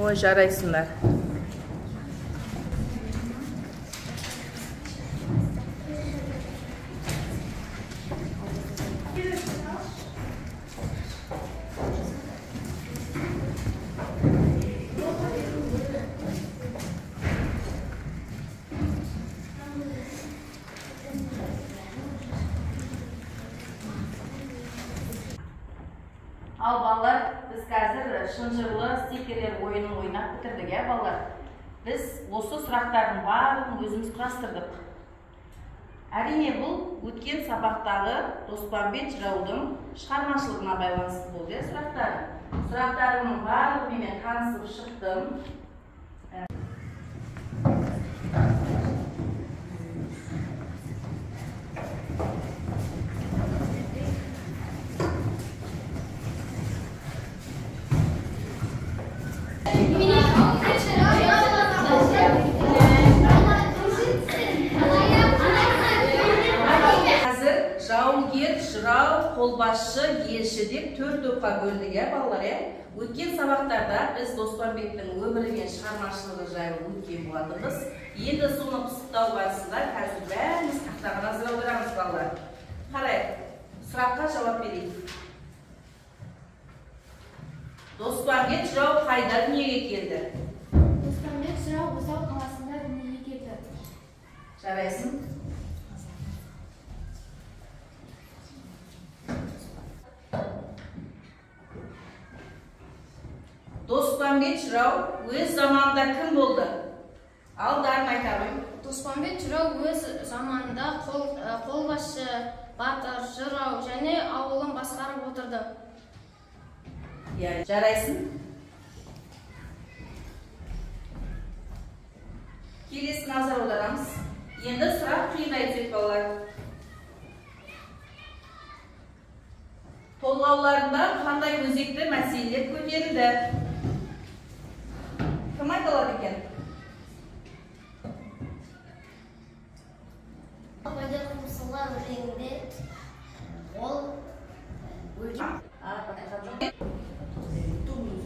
Ой, жарайсыңдар. Ал балалар, біз қазір шынжырлы стикерлер ойынын ойнап бітірдік, балалар. Біз осы сұрақтардың барлығын өзіміз құрастырдық. Әрине бұл өткен сабақтағы Доспанбет Жыраудың шығармашылығына байланысты болды сұрақтар. Сұрақтарының барлығымен танысып шықтым. Жауынгер, жырау, қолбасшы, елші деп 4 топқа бөлдік, балалар. Өткен сабақтарда біз Доспанбеттің өмірі мен шығармашылығы жайлы өткен болатынбыз. Енді соны пысықтау барысында қазір бәріміз тақтаға назар аударамыз, балалар. Қарайық, сұраққа жауап берейік. Доспанбет жырау қайда дүниеге келді? Доспанбет жырау Бұзау қаласында дүниеге келді. Жарайсың. Доспанбет жырау өз заманында кім болды? Алдарын айтамын. Доспанбет жырау өз заманында қолбасшы, батыр, жырау және ауылын басқарып отырды. Жарайсың. Келесі назар аударамыз. Енді сұрақ қиындай түседі, балалар. Толғауларында қандай өзекті мәселелер көтерілді? Кім айта алады екен? Абайдың Құмсылға өлеңінде ол өлген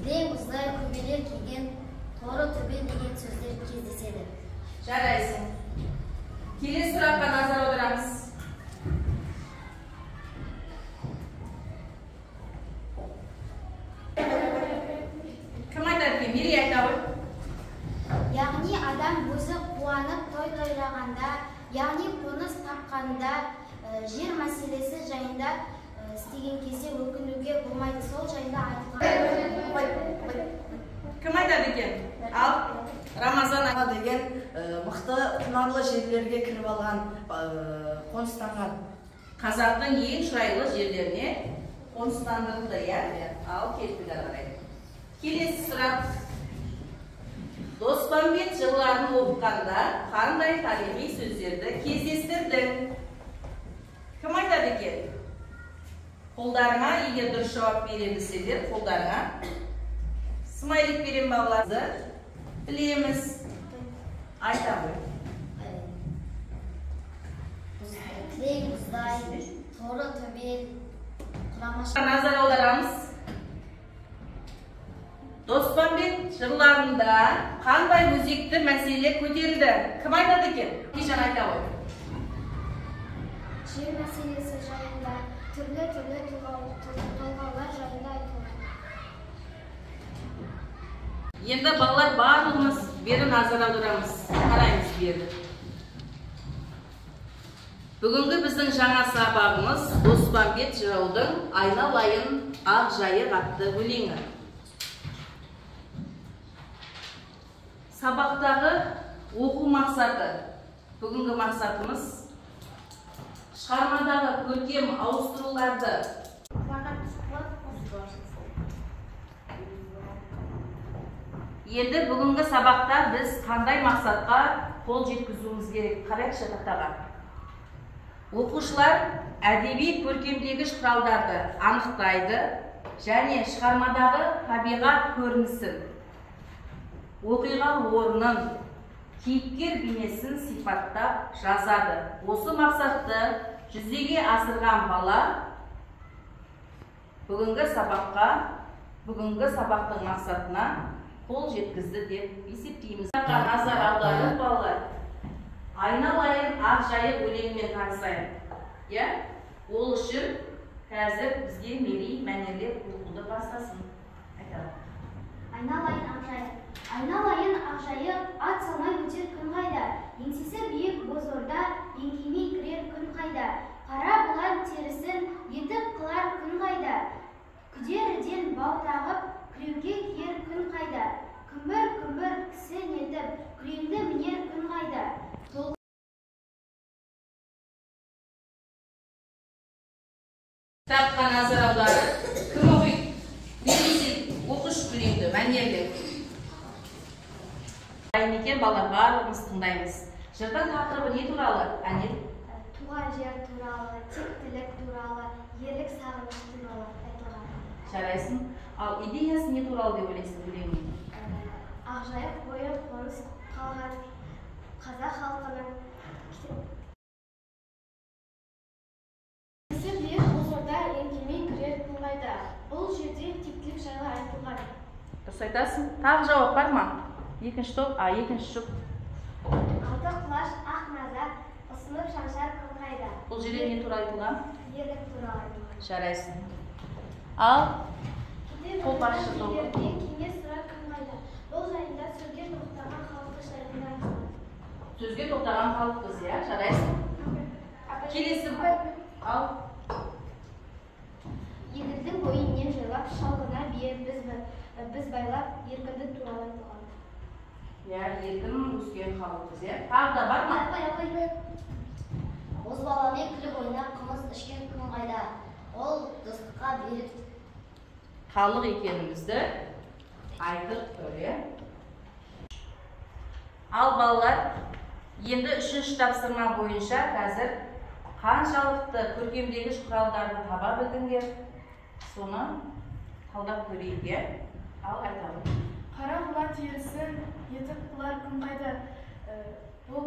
Дем ұздай көбелер киген торы төбел деген сөздер кездеседі. Жарайсың. Келесі сұраққа назар аударамыз. Кім айтады екен? Мерей айтады. Яғни адам өзі қуанып той тойлағанда, яғни қоныс тапқанда, жер мәселесі жайында істеген кезде өкінуге болмайды, сол жайында айтылған. Кім айтады екен? Ал Рамазан деген мықты құнарлы жерлерге кіріп алған, қоныстанған. Қазақтың ең шырайлы жерлеріне қоныстандырылды, ал келпілер қарайды. Келесі сұрақ. Доспанбет жырларын оқығанда қандай тарихи сөздерді кездестірдің? Кім айтады екен? Қолдарыңа, егер дұрыс жауап бере білсеңдер, қолдарыңа смайлик берем, балаларды білеміз. Айтамын. Дем ұздай, торы төбел, Назар аударамыз. Доспанбет жырларында қандай өзекті мәселелер көтерілді? Кім айтады екен? Кешен айта ғой. Жер мәселесі жайында, түрлі толғаулар жайында айтылған. Енді балалар барлығымыз бері назар аударамыз. Қараймыз бері. Бүгінгі біздің жаңа сабағымыз Доспанбет жыраудың айналайын ақ жайық атты өлеңі. Сабақтағы оқу мақсаты. Бүгінгі мақсатымыз шығармадағы көркем ауыстыруларды енді бүгінгі сабақта біз қандай мақсатқа қол жеткізуіміз керек? Қарайықшы тақтаға. Оқушылар әдеби көркемдегіш құралдарды анықтайды және шығармадағы табиғат көрінісін, оқиға орнын, кейіпкер бейнесін сипаттап жазады. Осы мақсатты жүзеге асырған бала бүгінгі сабақтың мақсатына қол жеткізді деп есептейміз. Назар аударып балалар, айналайын ақ жайық өлеңімен танысайық. Ол үшін қазір бізге Мери мәнерлеп оқуды бастасын. Айналайын ақ жайық, ат салмай өтер күн қайда, еңсесі биік боз орда, еңкеймей кірер күн қайда, қара бұлан терісін етіп қылар күн қайда, күдеріден бау тағып, күреуге киер күн қайда, күмбір кісі нетіп, күреңді мінер күн қайда. Кітапқа назар аударып, кім оқиды? Немесе оқыш күреңді, мәнерлеп. Екен балалар, барлығымыз тыңдаймыз. Жырдың тақырыбы не туралы? Әнел? Туған жер туралы, тектілік туралы, ерлік сағыныш туралы айтылған. Жарайсың. Ал идеясы не туралы деп ойлайсың өлеңнің? Ақжайық бойы қоныс қалған қазақ халқының еңсесі биік боз орда, еңкеймей кірер күн қайда. Бұл жерде тектілік жайлы айтылған. Дұрыс айтасың. Тағы жауап бар ма? Екінші топ, екінші жұп. Алты құлаш ақ назар, ұсынып шаншар күн қайда. Бұл жерде не туралы айтылған? Ерлік туралы айтылған. Жарайсың. Ал қолбасшы тобы. Кеңес сұрар күн қайда. Бұл жайында сөзге тоқтаған халқы жайында айтылған. Сөзге тоқтаған халықпыз, жарайсың. Келесі ал. Еділдің бойын жайлап, шалғына бие біз байлап, еркінді туралы айтылған. Еркін өскен халықпыз, Тағы да бар ма? Бозбаламен күліп ойнап, қымыз ішкен күн қайда. Ол достыққа беріп Халық екенімізді айтып көре. Ал балалар, енді үшінші тапсырма бойынша қазір қаншалықты көркемдегіш құралдарды таба білдіңдер, соны талдап көрейік. Ал айтамын. Қара құлан терісін етіп қылар күн қайда. Бұл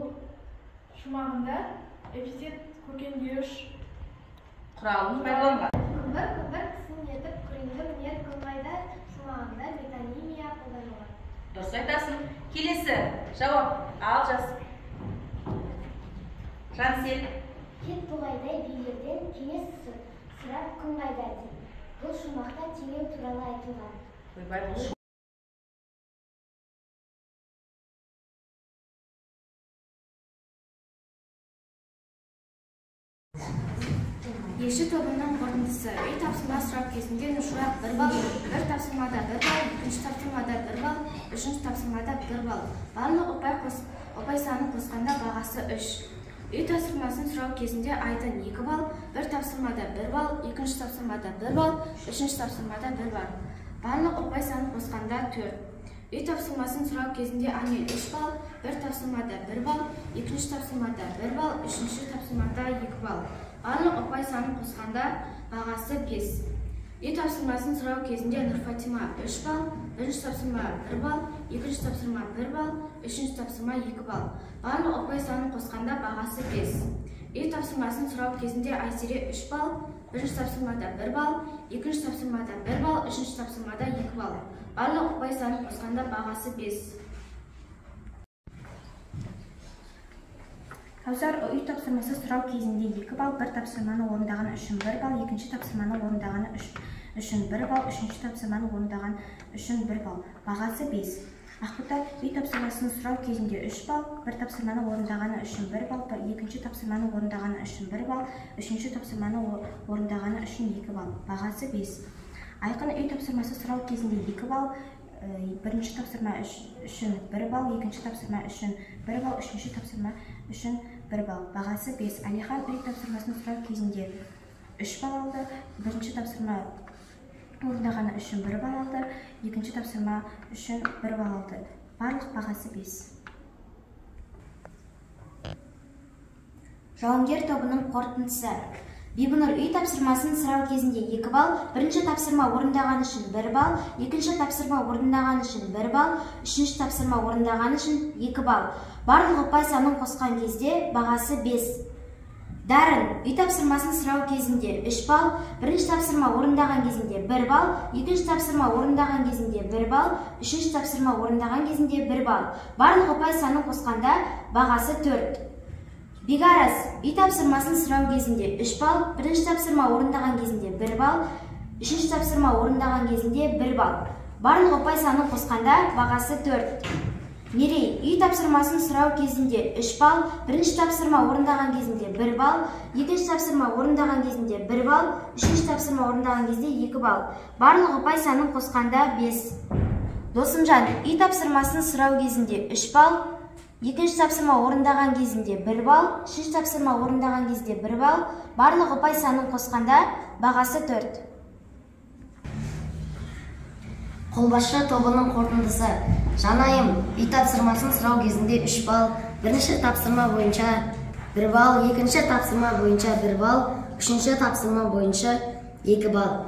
шумағында эпитет көркемдегіш құралын пайдаланған. Күмбір кісін етіп күреңді мінер күн қайда шумағында метонимия қолданылған. Дұрыс айтасың. Келесі жауап. Ал жас. Жансел. Кет бұғайдай билерден кеңес сұрап күн қайда дейді. Бұл шумақта теңеу туралы айтылған. Ойбай, бұл Еші тобының қорытындысы. Үй тапсырма сұрау кезінде Нұршурақ 1 балл, бір тапсырмада 1 балл, екінші тапсырмада 1 балл, үшінші тапсырмада 1 балл. Барлық ұпай санын қосқанда бағасы 3. Үй тапсырмасын сұрау кезінде Айдын 2 балл, бір тапсырмада 1 балл, екінші тапсырмада 1 балл, үшінші тапсырмада 1 балл. Барлық ұпай санын қосқанда 4. Үй тапсырмасын сұрау кезінде Анел 3 балл, бір тапсырмада 1 балл, екінші тапсырмада 1 балл, үшінші тапсырмада 2 балл. Барлық ұпай санын қосқанда бағасы 5. Үй тапсырмасын сұрау кезінде Нұрфатима 3 балл, бірінші тапсырма 1 балл, екінші тапсырма 1 балл, үшінші тапсырма 2 балл. Барлық ұпай санын қосқанда бағасы 5. Үй тапсырмасын сұрау кезінде Айсере 3 балл, бірінші тапсырмада 1 балл, екінші тапсырмада 1 балл, үшінші тапсырмада 2 балл. Барлық ұпай санын қосқанда бағасы 5. Кәусар үй тапсырмасы сұрау кезінде 2 балл, бір тапсырманы орындаған үшін 1 балл, екінші тапсырманы орындағаны үшін 1 балл, үшінші тапсырманы орындаған үшін 1 балл. Бағасы 5. Ақбота үй тапсырмасын сұрау кезінде 3 балл, бір тапсырманы орындағаны үшін 1 балл, екінші тапсырманы орындағаны үшін 1 балл, үшінші тапсырманы орындағаны үшін 2 балл. Бағасы 5. Айқын үй тапсырмасы сұрау кезінде 2 балл, бірінші тапсырма үшін 1 балл, екінші тапсырма үшін 1 балл, үшінші тапсырма үшін 1 балл. Бағасы 5. Алихан үй тапсырмасын сұрау кезінде 3 балл алды, бірінші тапсырма орындағаны үшін 1 балл алды, екінші тапсырма үшін 1 балл алды. Барлық бағасы 5. Жауынгер тобының қорытындысы. Бибінұр үй тапсырмасын сұрау кезінде 2 балл, бірінші тапсырма орындаған үшін 1 балл, екінші тапсырма орындаған үшін 1 балл, үшінші тапсырма орындаған үшін 2 балл. Барлық ұпай санын қосқан кезде бағасы 5. Дарын үй тапсырмасын сұрау кезінде 3 балл, бірінші тапсырма орындаған кезінде 1 балл, екінші тапсырма орындаған кезінде 1 балл, үшінші тапсырма орындаған кезінде 1 балл. Барлық ұпай санын қосқанда бағасы 4. Бегарас үй тапсырмасын сұрау кезінде 3 балл, бірінші тапсырма орындаған кезінде 1 балл, үшінші тапсырма орындаған кезінде 1 балл. Барлық ұпай санын қосқанда бағасы 4. Мерей үй тапсырмасын сұрау кезінде 3 балл, бірінші тапсырма орындаған кезінде 1 балл, екінші тапсырма орындаған кезінде 1 балл, үшінші тапсырма орындаған кезде 2 балл. Барлық ұпай санын қосқанда 5. Досымжан үй тапсырмасын сұрау кезінде 3 балл, екінші тапсырма орындаған кезінде 1 балл, үшінші тапсырма орындаған кезде 1 балл. Барлық ұпай санын қосқанда бағасы 4. Қолбасшы тобының қорытындысы. Жанайым үй тапсырмасын сұрау кезінде 3 балл, бірінші тапсырма бойынша 1 балл, екінші тапсырма бойынша 1 балл, үшінші тапсырма бойынша 2 балл.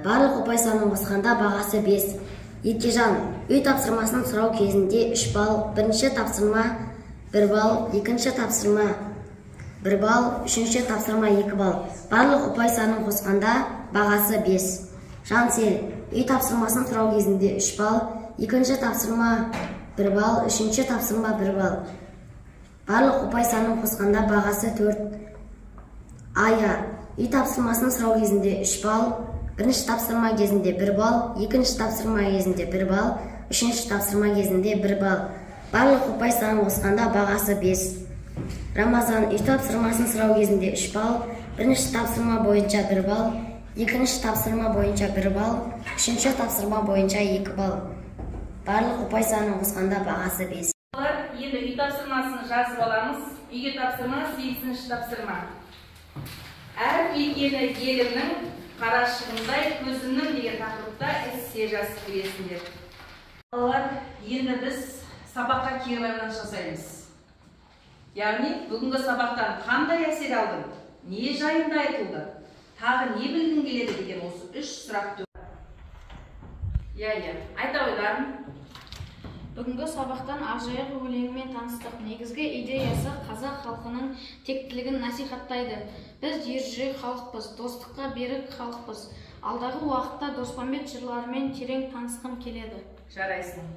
Барлық ұпай санын қосқанда бағасы 5. Еркежан үй тапсырмасын сұрау кезінде 3 балл, бірінші тапсырма 1 балл, екінші тапсырма 1 балл, үшінші тапсырма 2 балл. Барлық ұпай санын қосқанда бағасы 5. Жансел үй тапсырмасын сұрау кезінде 3 балл, екінші тапсырма 1 балл, үшінші тапсырма 1 балл. Барлық ұпай санын қосқанда бағасы 4. Ая үй тапсырмасын сұрау кезінде 3 балл, бірінші тапсырма кезінде 1 балл, екінші тапсырма кезінде 1 балл, үшінші тапсырма кезінде 1 балл. Барлық ұпай санын қосқанда бағасы 5. Рамазан үй тапсырмасын сұрау кезінде 3 балл, бірінші тапсырма бойынша 1 балл, екінші тапсырма бойынша 1 балл, үшінші тапсырма бойынша 2 балл. Барлық ұпай санын қосқанда бағасы 5. Енді үй тапсырмасын жазып аламыз. Үйге тапсырма 8-ші тапсырма. Әріп екені елімнің қарашығындай көзімнің деген тақырыпта эссе жазып бересіңдер. Енді біз сабаққа кері байланыс жасаймыз. Яғни бүгінгі сабақтан қандай әсер алдың? Не жайында айтылды? Тағы не білгің келеді деген осы 3 сұрақты. Айта ойларын. Бүгінгі сабақтан Ақжайық өлеңімен таныстық. Негізгі идеясы қазақ халқының тектілігін насихаттайды. Біз ержүрек халықпыз, достыққа берік халықпыз. Алдағы уақытта Доспамбет жырларымен терең танысқым келеді. Жарайсың.